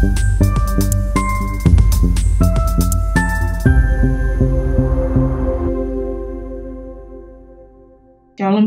Shalom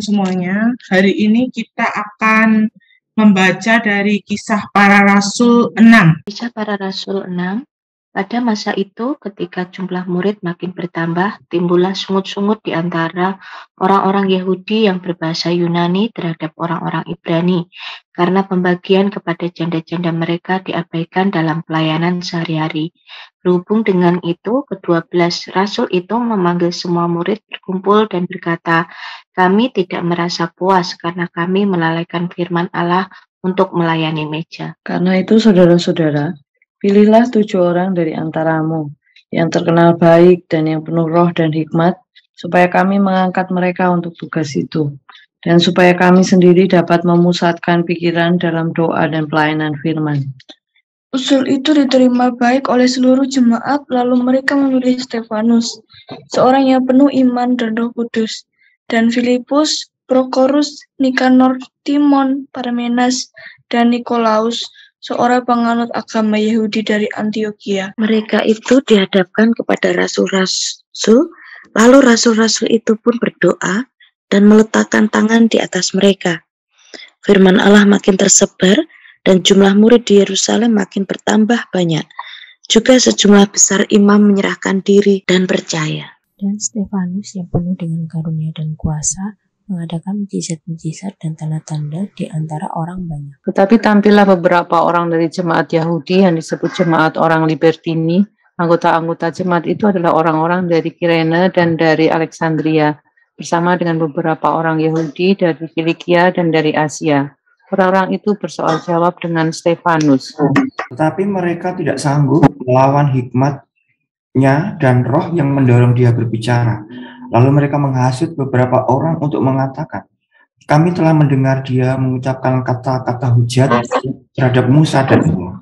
semuanya, hari ini kita akan membaca dari Kisah Para Rasul 6. Kisah Para Rasul 6. Pada masa itu, ketika jumlah murid makin bertambah, timbullah sungut-sungut di antara orang-orang Yahudi yang berbahasa Yunani terhadap orang-orang Ibrani, karena pembagian kepada janda-janda mereka diabaikan dalam pelayanan sehari-hari. Berhubung dengan itu, ke-12 rasul itu memanggil semua murid berkumpul dan berkata, "Kami tidak merasa puas karena kami melalaikan firman Allah untuk melayani meja. Karena itu, saudara-saudara, pilihlah 7 orang dari antaramu yang terkenal baik dan yang penuh roh dan hikmat, supaya kami mengangkat mereka untuk tugas itu, dan supaya kami sendiri dapat memusatkan pikiran dalam doa dan pelayanan firman." Usul itu diterima baik oleh seluruh jemaat, lalu mereka memilih Stefanus, seorang yang penuh iman dan Roh Kudus, dan Filipus, Prokorus, Nikanor, Timon, Parmenas, dan Nikolaus, seorang penganut agama Yahudi dari Antioquia. Mereka itu dihadapkan kepada rasul-rasul, lalu rasul-rasul itu pun berdoa dan meletakkan tangan di atas mereka. Firman Allah makin tersebar dan jumlah murid di Yerusalem makin bertambah banyak. Juga sejumlah besar imam menyerahkan diri dan percaya. Dan Stefanus yang penuh dengan karunia dan kuasa mengadakan mujizat-mujizat dan tanda-tanda di antara orang banyak. Tetapi tampillah beberapa orang dari jemaat Yahudi yang disebut jemaat orang Libertini. Anggota-anggota jemaat itu adalah orang-orang dari Kirene dan dari Alexandria, bersama dengan beberapa orang Yahudi dari Kilikia dan dari Asia. Orang-orang itu bersoal jawab dengan Stefanus. Tetapi mereka tidak sanggup melawan hikmatnya dan roh yang mendorong dia berbicara. Lalu mereka menghasut beberapa orang untuk mengatakan, "Kami telah mendengar dia mengucapkan kata-kata hujat terhadap Musa dan Allah."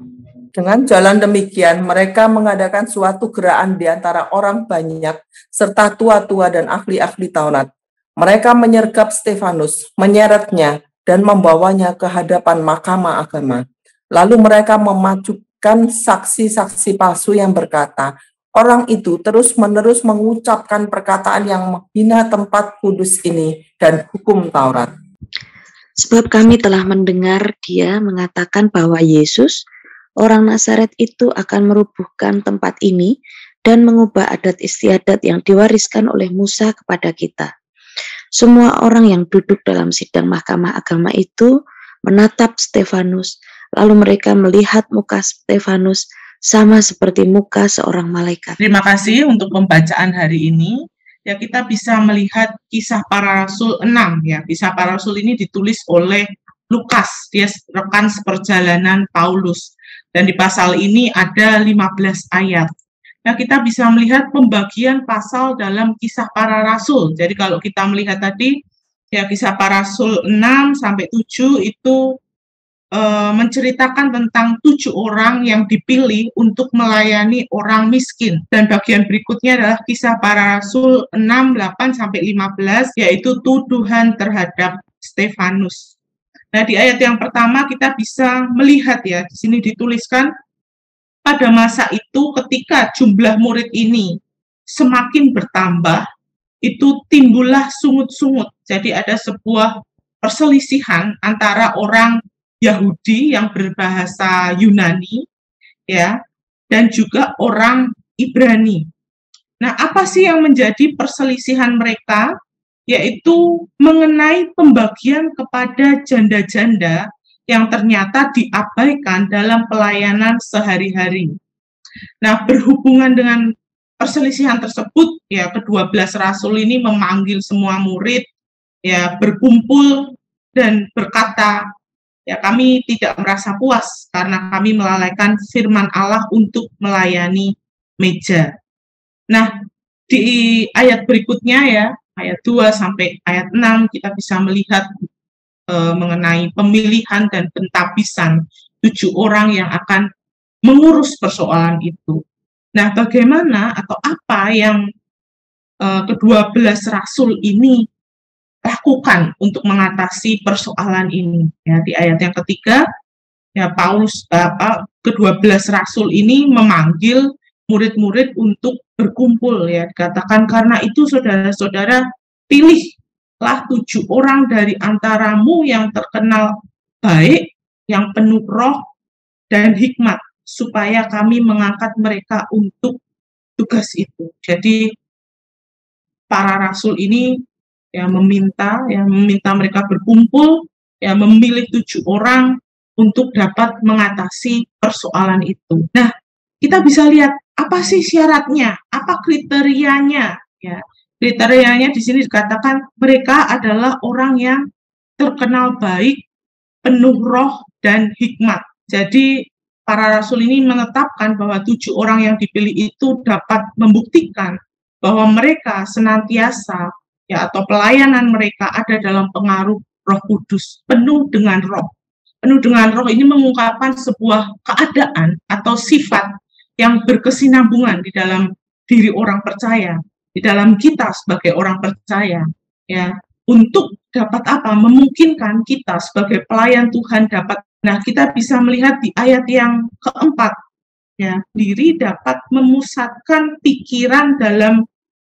Dengan jalan demikian, mereka mengadakan suatu gerakan di antara orang banyak, serta tua-tua dan ahli-ahli Taurat. Mereka menyergap Stefanus, menyeretnya, dan membawanya ke hadapan mahkamah agama. Lalu mereka memajukan saksi-saksi palsu yang berkata, "Orang itu terus-menerus mengucapkan perkataan yang menghina tempat kudus ini dan hukum Taurat. Sebab kami telah mendengar dia mengatakan bahwa Yesus, orang Nazaret itu akan merubuhkan tempat ini dan mengubah adat istiadat yang diwariskan oleh Musa kepada kita." Semua orang yang duduk dalam sidang mahkamah agama itu menatap Stefanus, lalu mereka melihat muka Stefanus sama seperti muka seorang malaikat. Terima kasih untuk pembacaan hari ini. Ya, kita bisa melihat Kisah Para Rasul 6 ya. Kisah Para Rasul ini ditulis oleh Lukas, dia rekan seperjalanan Paulus. Dan di pasal ini ada 15 ayat. Nah, kita bisa melihat pembagian pasal dalam Kisah Para Rasul. Jadi kalau kita melihat tadi, ya Kisah Para Rasul 6 sampai 7 itu menceritakan tentang 7 orang yang dipilih untuk melayani orang miskin. Dan bagian berikutnya adalah Kisah Para Rasul 6, 8 sampai 15, yaitu tuduhan terhadap Stefanus. Nah, di ayat yang pertama kita bisa melihat ya, di sini dituliskan, pada masa itu ketika jumlah murid ini semakin bertambah, itu timbullah sungut-sungut. Jadi ada sebuah perselisihan antara orang Yahudi yang berbahasa Yunani ya, dan juga orang Ibrani. Nah, apa sih yang menjadi perselisihan mereka? Yaitu mengenai pembagian kepada janda-janda yang ternyata diabaikan dalam pelayanan sehari-hari. Nah, berhubungan dengan perselisihan tersebut, ya ke-12 rasul ini memanggil semua murid, ya berkumpul dan berkata, ya kami tidak merasa puas karena kami melalaikan firman Allah untuk melayani meja. Nah, di ayat berikutnya ya, ayat 2 sampai ayat 6 kita bisa melihat mengenai pemilihan dan pentabisan 7 orang yang akan mengurus persoalan itu. Nah, bagaimana atau apa yang ke-12 rasul ini lakukan untuk mengatasi persoalan ini? Ya, di ayat yang ketiga, ya ke-12 rasul ini memanggil murid-murid untuk berkumpul, ya, dikatakan karena itu saudara-saudara, pilihlah 7 orang dari antaramu yang terkenal baik, yang penuh roh dan hikmat, supaya kami mengangkat mereka untuk tugas itu. Jadi para rasul ini meminta mereka berkumpul, memilih 7 orang untuk dapat mengatasi persoalan itu. Nah, kita bisa lihat apa sih syaratnya, apa kriterianya, ya. Kriterianya di sini dikatakan mereka adalah orang yang terkenal baik, penuh roh dan hikmat. Jadi para rasul ini menetapkan bahwa 7 orang yang dipilih itu dapat membuktikan bahwa mereka senantiasa, ya, atau pelayanan mereka ada dalam pengaruh Roh Kudus, penuh dengan roh. Penuh dengan roh ini mengungkapkan sebuah keadaan atau sifat yang berkesinambungan di dalam diri orang percaya, di dalam kita sebagai orang percaya, ya, untuk dapat apa? Memungkinkan kita sebagai pelayan Tuhan dapat. Nah, kita bisa melihat di ayat yang keempat, ya, diri dapat memusatkan pikiran dalam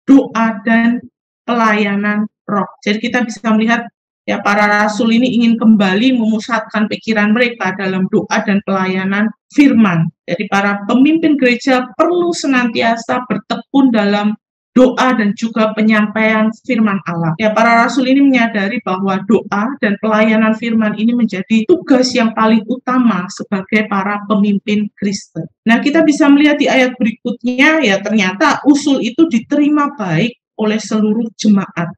doa dan pelayanan roh. Jadi kita bisa melihat, ya, para rasul ini ingin kembali memusatkan pikiran mereka dalam doa dan pelayanan firman. Jadi para pemimpin gereja perlu senantiasa bertekun dalam doa dan juga penyampaian firman Allah. Ya, para rasul ini menyadari bahwa doa dan pelayanan firman ini menjadi tugas yang paling utama sebagai para pemimpin Kristen. Nah, kita bisa melihat di ayat berikutnya, ya, ternyata usul itu diterima baik oleh seluruh jemaat.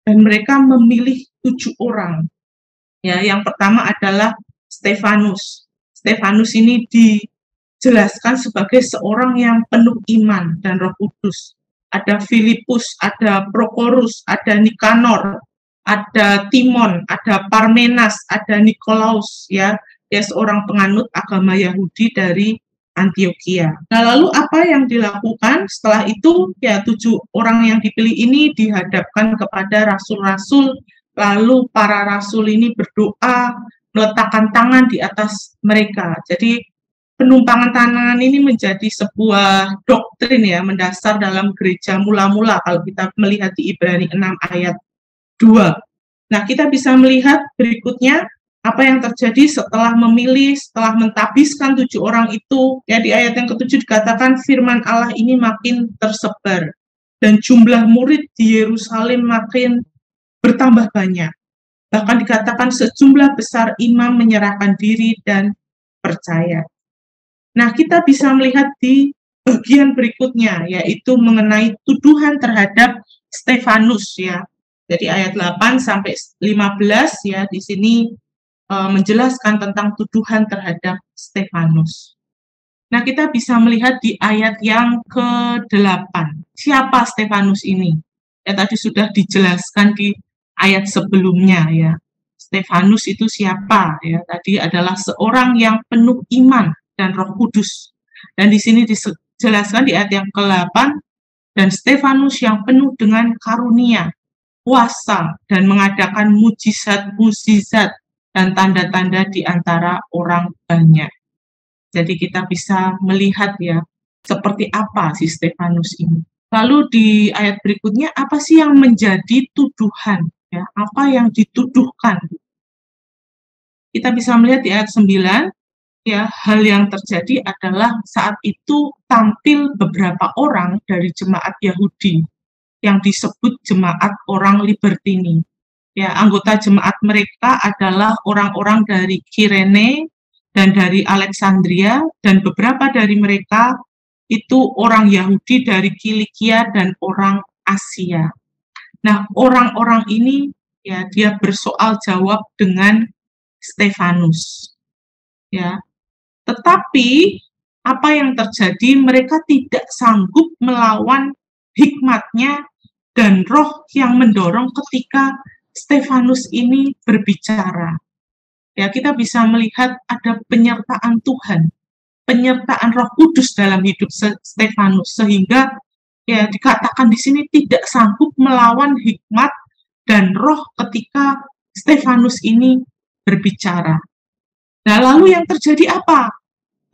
Dan mereka memilih 7 orang. Ya, yang pertama adalah Stefanus. Stefanus ini dijelaskan sebagai seorang yang penuh iman dan Roh Kudus. Ada Filipus, ada Prokorus, ada Nikanor, ada Timon, ada Parmenas, ada Nikolaus, ya, dia seorang penganut agama Yahudi dari Antioquia. Nah, lalu apa yang dilakukan setelah itu? Ya, 7 orang yang dipilih ini dihadapkan kepada rasul-rasul, lalu para rasul ini berdoa, meletakkan tangan di atas mereka. Jadi penumpangan tangan ini menjadi sebuah doktrin, ya, mendasar dalam gereja mula-mula kalau kita melihat di Ibrani 6 ayat 2. Nah, kita bisa melihat berikutnya apa yang terjadi setelah memilih, setelah mentabiskan 7 orang itu, ya, di ayat yang ke-7 dikatakan firman Allah ini makin tersebar dan jumlah murid di Yerusalem makin bertambah banyak. Bahkan dikatakan sejumlah besar imam menyerahkan diri dan percaya. Nah, kita bisa melihat di bagian berikutnya, yaitu mengenai tuduhan terhadap Stefanus, ya. Jadi ayat 8 sampai 15, ya, di sini menjelaskan tentang tuduhan terhadap Stefanus. Nah, kita bisa melihat di ayat yang ke-8. Siapa Stefanus ini? Ya, tadi sudah dijelaskan di ayat sebelumnya, ya. Stefanus itu siapa? Ya, tadi adalah seorang yang penuh iman dan Roh Kudus. Dan di sini dijelaskan di ayat yang ke-8, dan Stefanus yang penuh dengan karunia, kuasa, dan mengadakan mujizat-mujizat dan tanda-tanda di antara orang banyak. Jadi kita bisa melihat, ya, seperti apa si Stefanus ini. Lalu di ayat berikutnya, apa sih yang menjadi tuduhan? Ya, apa yang dituduhkan? Kita bisa melihat di ayat 9, ya, hal yang terjadi adalah saat itu tampil beberapa orang dari jemaat Yahudi yang disebut jemaat orang Libertini. Ya, anggota jemaat mereka adalah orang-orang dari Kirene dan dari Alexandria, dan beberapa dari mereka itu orang Yahudi dari Kilikia dan orang Asia. Nah, orang-orang ini, ya, dia bersoal jawab dengan Stefanus. Ya, tetapi apa yang terjadi? Mereka tidak sanggup melawan hikmatnya dan roh yang mendorong ketika Stefanus ini berbicara. Ya, kita bisa melihat ada penyertaan Tuhan, penyertaan Roh Kudus dalam hidup Stefanus, sehingga, ya, dikatakan di sini tidak sanggup melawan hikmat dan roh ketika Stefanus ini berbicara. Nah, lalu yang terjadi apa?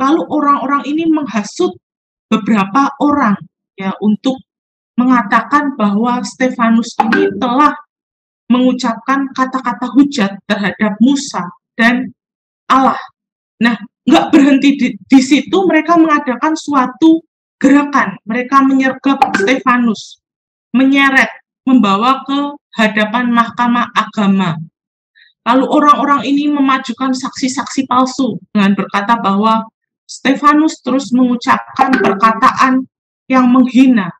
Lalu orang-orang ini menghasut beberapa orang ya untuk mengatakan bahwa Stefanus ini telah mengucapkan kata-kata hujat terhadap Musa dan Allah. Nah, nggak berhenti di situ, mereka mengadakan suatu gerakan. Mereka menyergap Stefanus, menyeret, membawa ke hadapan mahkamah agama. Lalu orang-orang ini memajukan saksi-saksi palsu dengan berkata bahwa Stefanus terus mengucapkan perkataan yang menghina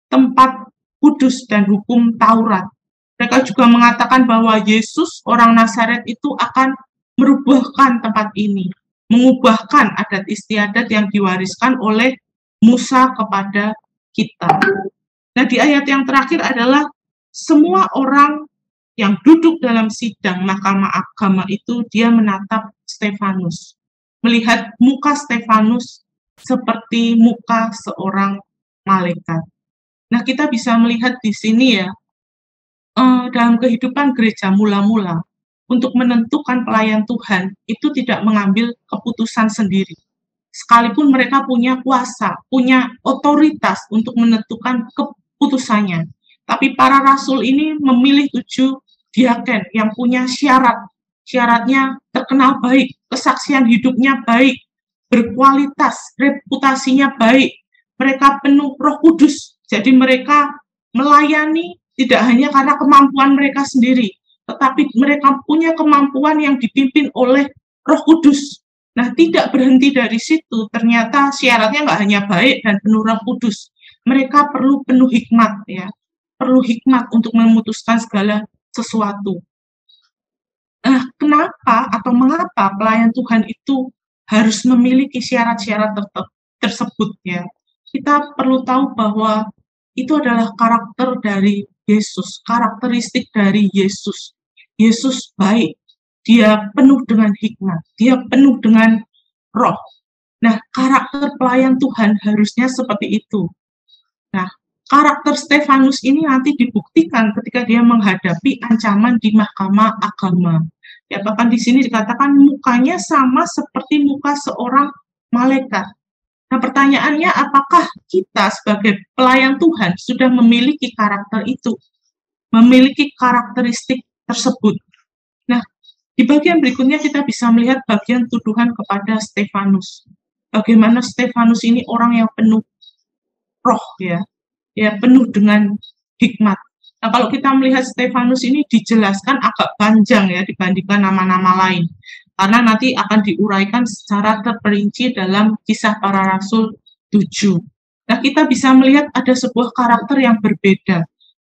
tempat kudus dan hukum Taurat. Mereka juga mengatakan bahwa Yesus, orang Nazaret itu akan merubahkan tempat ini, mengubahkan adat istiadat yang diwariskan oleh Musa kepada kita. Nah, di ayat yang terakhir adalah semua orang yang duduk dalam sidang mahkamah agama itu dia menatap Stefanus, melihat muka Stefanus seperti muka seorang malaikat. Nah, kita bisa melihat di sini ya, dalam kehidupan gereja mula-mula, untuk menentukan pelayan Tuhan, itu tidak mengambil keputusan sendiri. Sekalipun mereka punya kuasa, punya otoritas untuk menentukan keputusannya. Tapi para rasul ini memilih 7 diaken yang punya syarat. Syaratnya terkenal baik, kesaksian hidupnya baik, berkualitas, reputasinya baik. Mereka penuh Roh Kudus. Jadi mereka melayani tidak hanya karena kemampuan mereka sendiri, tetapi mereka punya kemampuan yang dipimpin oleh Roh Kudus. Nah, tidak berhenti dari situ, ternyata syaratnya nggak hanya baik dan penuh Roh Kudus. Mereka perlu penuh hikmat, ya, perlu hikmat untuk memutuskan segala sesuatu. Nah, kenapa atau mengapa pelayan Tuhan itu harus memiliki syarat-syarat tersebut, ya? Kita perlu tahu bahwa itu adalah karakter dari Yesus, karakteristik dari Yesus. Yesus baik, dia penuh dengan hikmat, dia penuh dengan roh. Nah, karakter pelayan Tuhan harusnya seperti itu. Nah, karakter Stefanus ini nanti dibuktikan ketika dia menghadapi ancaman di mahkamah agama. Ya, bahkan di sini dikatakan mukanya sama seperti muka seorang malaikat. Nah, pertanyaannya, apakah kita sebagai pelayan Tuhan sudah memiliki karakter itu, memiliki karakteristik tersebut? Nah, di bagian berikutnya kita bisa melihat bagian tuduhan kepada Stefanus. Bagaimana Stefanus ini orang yang penuh roh, ya penuh dengan hikmat. Nah, kalau kita melihat Stefanus ini dijelaskan agak panjang ya dibandingkan nama-nama lain. Karena nanti akan diuraikan secara terperinci dalam Kisah Para Rasul 7. Nah, kita bisa melihat ada sebuah karakter yang berbeda.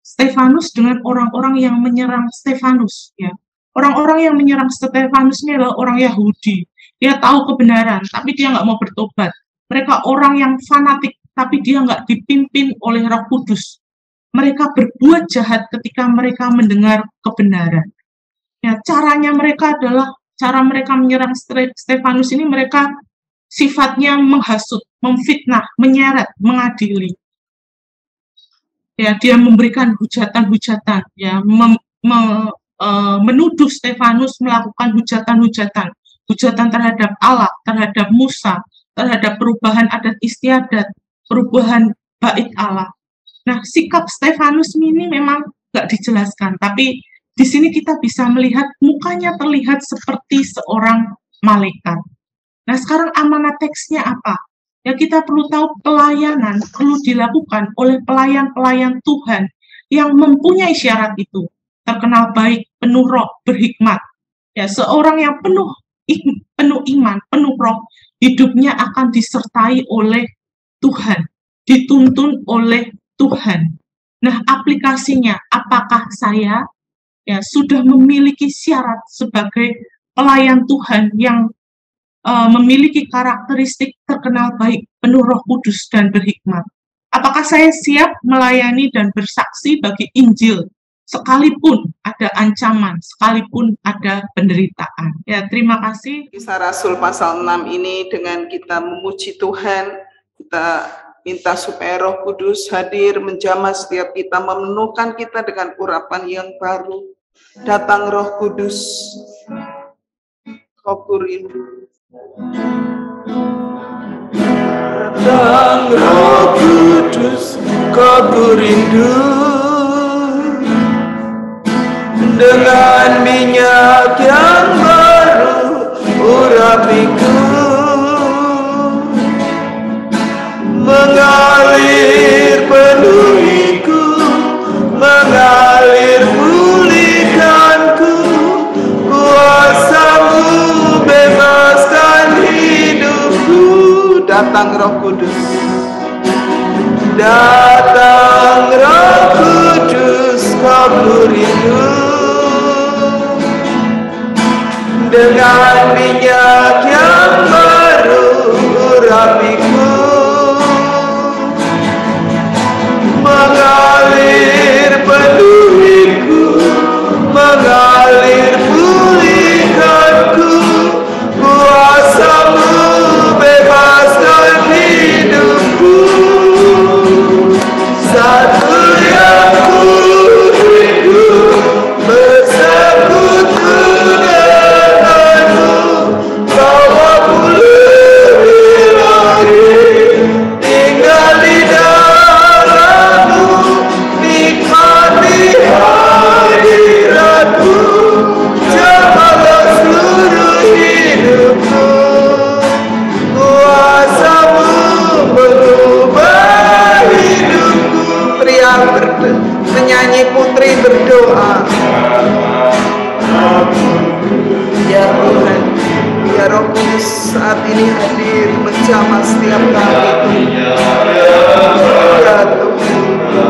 Stefanus dengan orang-orang yang menyerang Stefanus, ya. Orang-orang yang menyerang Stefanus ini adalah orang Yahudi. Dia tahu kebenaran, tapi dia nggak mau bertobat. Mereka orang yang fanatik, tapi dia nggak dipimpin oleh Roh Kudus. Mereka berbuat jahat ketika mereka mendengar kebenaran. Ya, caranya mereka adalah cara mereka menyerang Stefanus ini, mereka sifatnya menghasut, memfitnah, menyeret, mengadili. Ya, dia memberikan hujatan-hujatan, ya, menuduh Stefanus melakukan hujatan-hujatan, hujatan terhadap Allah, terhadap Musa, terhadap perubahan adat istiadat, perubahan bait Allah. Nah, sikap Stefanus ini memang nggak dijelaskan, tapi di sini kita bisa melihat mukanya terlihat seperti seorang malaikat. Nah, sekarang amanat teksnya apa? Ya, kita perlu tahu pelayanan perlu dilakukan oleh pelayan-pelayan Tuhan yang mempunyai syarat itu. Terkenal baik, penuh roh, berhikmat. Ya, seorang yang penuh iman, penuh roh, hidupnya akan disertai oleh Tuhan, dituntun oleh Tuhan. Nah, aplikasinya, apakah saya sudah memiliki syarat sebagai pelayan Tuhan yang memiliki karakteristik terkenal baik, penuh Roh Kudus dan berhikmat? Apakah saya siap melayani dan bersaksi bagi Injil sekalipun ada ancaman, sekalipun ada penderitaan? Ya, terima kasih. Kisah Rasul pasal 6 ini dengan kita memuji Tuhan, kita minta supaya Roh Kudus hadir menjamah setiap kita, memenuhkan kita dengan urapan yang baru. Datang Roh Kudus, Rohku rindu. Roh Kudus, aku rindu dengan minyak yang baru urapiku, mengalir penuhiku, mengalir pulihkanku, kuasa-Mu bebaskan hidupku. Datang Roh Kudus, datang Roh Kudus, aku rindu dengan minyak yang baru urapiku, mengalir penuhiku, mengalir pulihkanku, kuasa-Mu bebaskan hidupku. Satu yang ku rindu bersekutu denganmu, bawaku lebih lagi tinggal di dalam-Mu, nikmati hadirat-Mu, jamalah seluruh hidupku. Kuasa-Mu mengubah hidupku. Teriak menyanyi putri berdoa. Ya Tuhan, ya Roh Kudus saat ini hadir menjamah setiap kami. Ya Tuhan,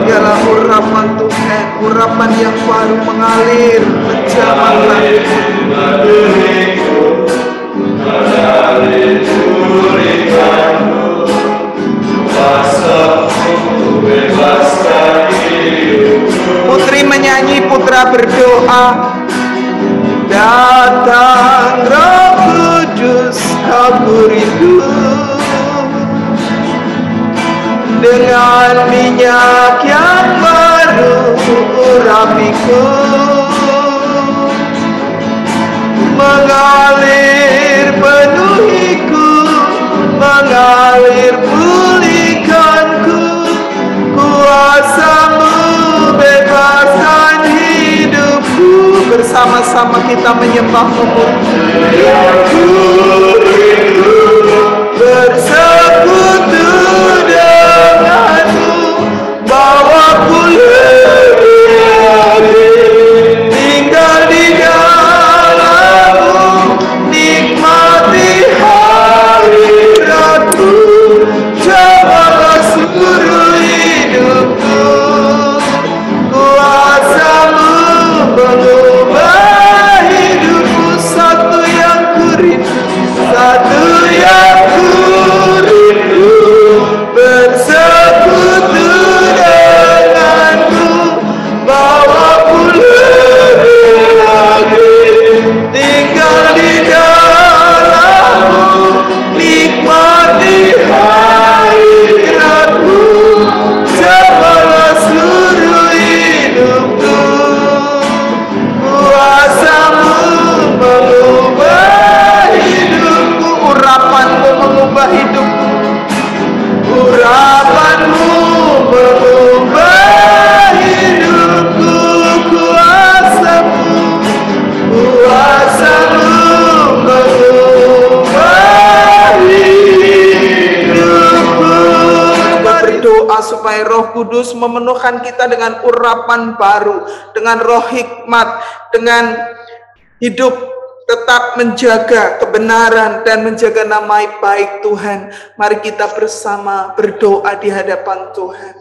biarlah urapan Tuhan, urapan yang baru mengalir menjamah kami. Putri menyanyi, putra berdoa. Datang Roh Kudus, aku rindu dengan minyak yang baru urapiku, mengalir penuhiku, mengalir pulihkanku, kuasa-Mu bebaskan hidupku. Bersama-sama kita menyembah-Mu. Aku rindu bersekutu denganmu, bawaku lebih lagi tinggal di dalam-Mu, nikmati hadirat-Mu, jamalah seluruh hidupku. Kuasa-Mu mengubah hidupku. Satu yang ku rindu, satu yang ku rindu bersekutu denganmu, bawaku lebih lagi tinggal di dalam-Mu, nikmati hadirat-Mu, jamalah seluruh hidupku. Kuasa-Mu mengubah hidupku, urapan-Mu mengubah hidupku, urapan-Mu mengubah hidupku, kuasa-Mu, kuasa-Mu mengubah hidupku. Kita berdoa supaya Roh Kudus memenuhkan kita dengan urapan baru, dengan roh hikmat, dengan hidup tetap menjaga kebenaran dan menjaga nama baik Tuhan. Mari kita bersama berdoa di hadapan Tuhan.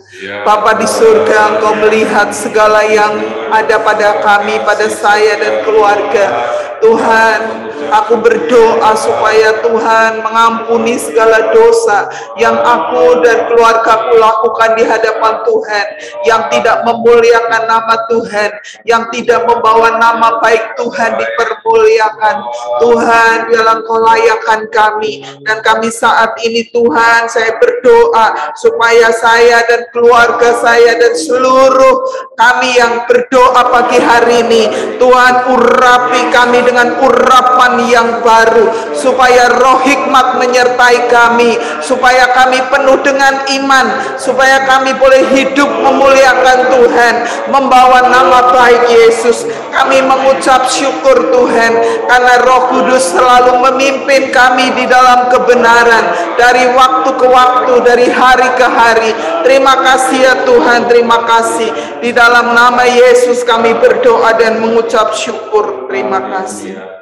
Bapa di surga, Engkau melihat segala yang ada pada kami, pada saya dan keluarga. Tuhan, aku berdoa supaya Tuhan mengampuni segala dosa yang aku dan keluargaku lakukan di hadapan Tuhan, yang tidak memuliakan nama Tuhan, yang tidak membawa nama baik Tuhan dipermuliakan. Tuhan, biarlah Engkau layakkan kami, dan kami saat ini Tuhan, saya berdoa supaya saya dan keluarga saya dan seluruh Kami yang berdoa pagi hari ini, Tuhan urapi kami dengan urapan yang baru, supaya roh hikmat menyertai kami, supaya kami penuh dengan iman, supaya kami boleh hidup memuliakan Tuhan, membawa nama baik Yesus. Kami mengucap syukur Tuhan, karena Roh Kudus selalu memimpin kami di dalam kebenaran, dari waktu ke waktu, dari hari ke hari. Terima kasih ya Tuhan, terima kasih. Di dalam nama Yesus kami berdoa dan mengucap syukur. Terima kasih.